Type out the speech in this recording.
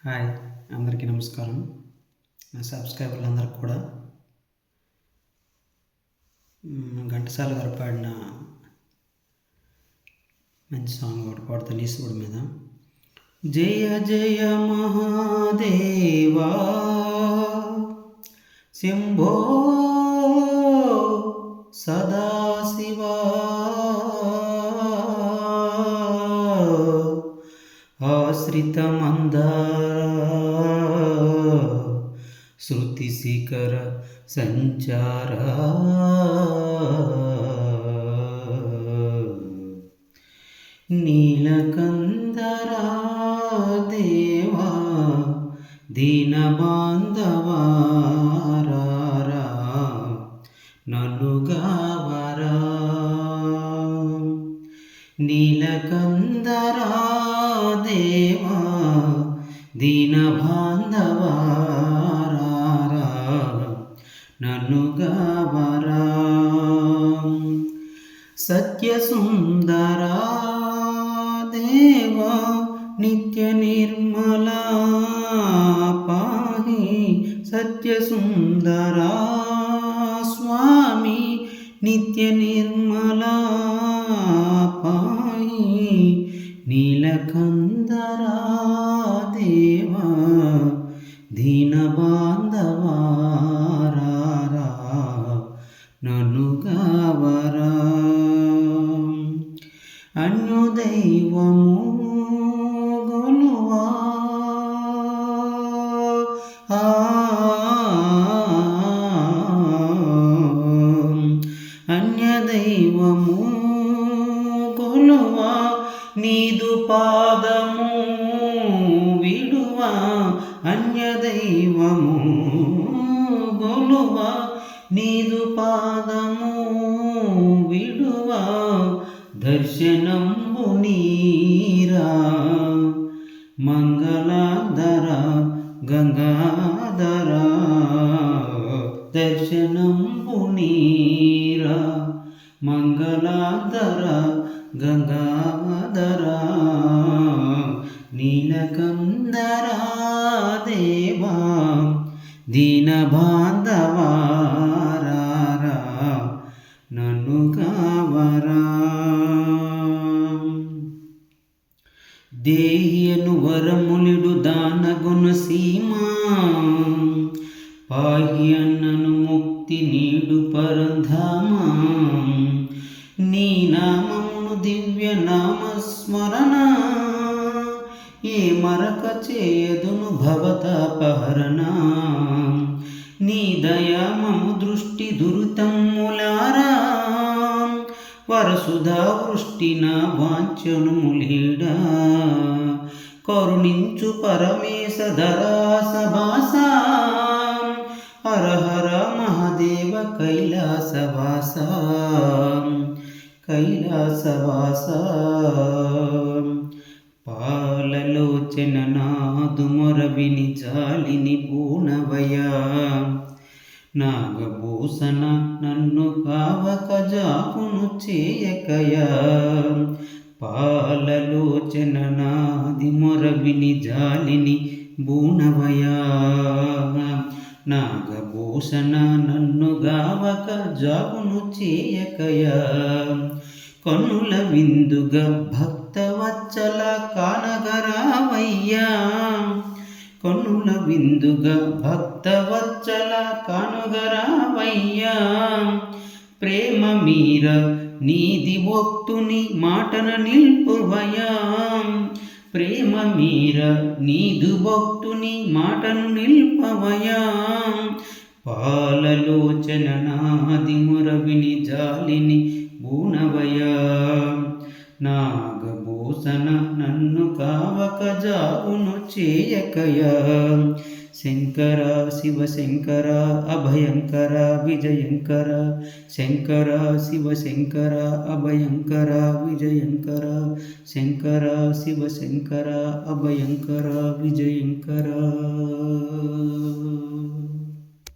Hi, అందరికీ నమస్కారం. నా సబ్స్క్రైబర్లందరికి కూడా ఘంటసాల గారు పాడిన మంచి సాంగ్ ఒకటి పాడుతాను ఈశ్వరుడి మీద. జయ జయ మహాదేవా శంభో సదాశివా ఆశ్రితమందార శృతిశిఖర సంచారా నీలకందరా దేవా దీనబాంధవారా నన్ను గావరా నీలకందరా దేవా దీనబాంధవారా నన్ను గావరా సత్యసుందరా దేవా నిత్య నిర్మలా పాహి సత్యసుందరా స్వామి నిత్య నిర్మలా పాహి నీలకందరా దేవా దీనబాంధవారా నన్ను గావరా అన్యుదైవము గొలువా అన్యదైవము గొలువా నీదు పాదము విడువా అన్యదైవము గొలువా నీదు పాదము విడువా దర్శనంబు నీరా మంగళాధర గంగాధర దర్శనంబు నీరా మంగళాధర గంగాధర నీలకందరా దేవా దీనబాంధవారా నన్ను కావరా దేయను వరములుడు దానగుణ సీమా పాహ్యన్నను ముక్తి నీడు పరంధామా నీ నామమును దివ్య నామస్మరణ ఏ మరక చేయదును భవతాపహరణ నీ దయామము దృష్టి దురితమ్ములారా వరసుధా వృష్టిన వాంఛను ములీడా కరుణించు పరమేశధరా సభాస హర హర మహాదేవ కైలాసవాస కైలాసవాస పాలలోచన నాదు మొరవిని జాలిని పూనవయా నాగభూషణ నన్ను కావక జాకును చేయకయా పాలలోచన నాది మొరవిని జాలిని బూనవయా నాగభూషణ నన్ను గావక జాకును చేయకయా కన్నుల విందుగా భక్తవత్సల కానగరావయ్యా కన్నుల విందుగా భక్తవత్సల కానుగరావయ్యా ప్రేమ మీర నీది భక్తుని మాటన నిల్పువయా ప్రేమ మీర నీదు భక్తుని మాటను నిల్పవయా పాలలోచన నాది మొరవిని జాలిని బూనవయా నాగభూషణ నన్ను కావక జాగును చేయకయా శంకర శివ శంకర అభయంకర విజయంకర శంకర శివ శంకర అభయంకర విజయంకర శంకర శివ శంకర అభయంకర విజయంకర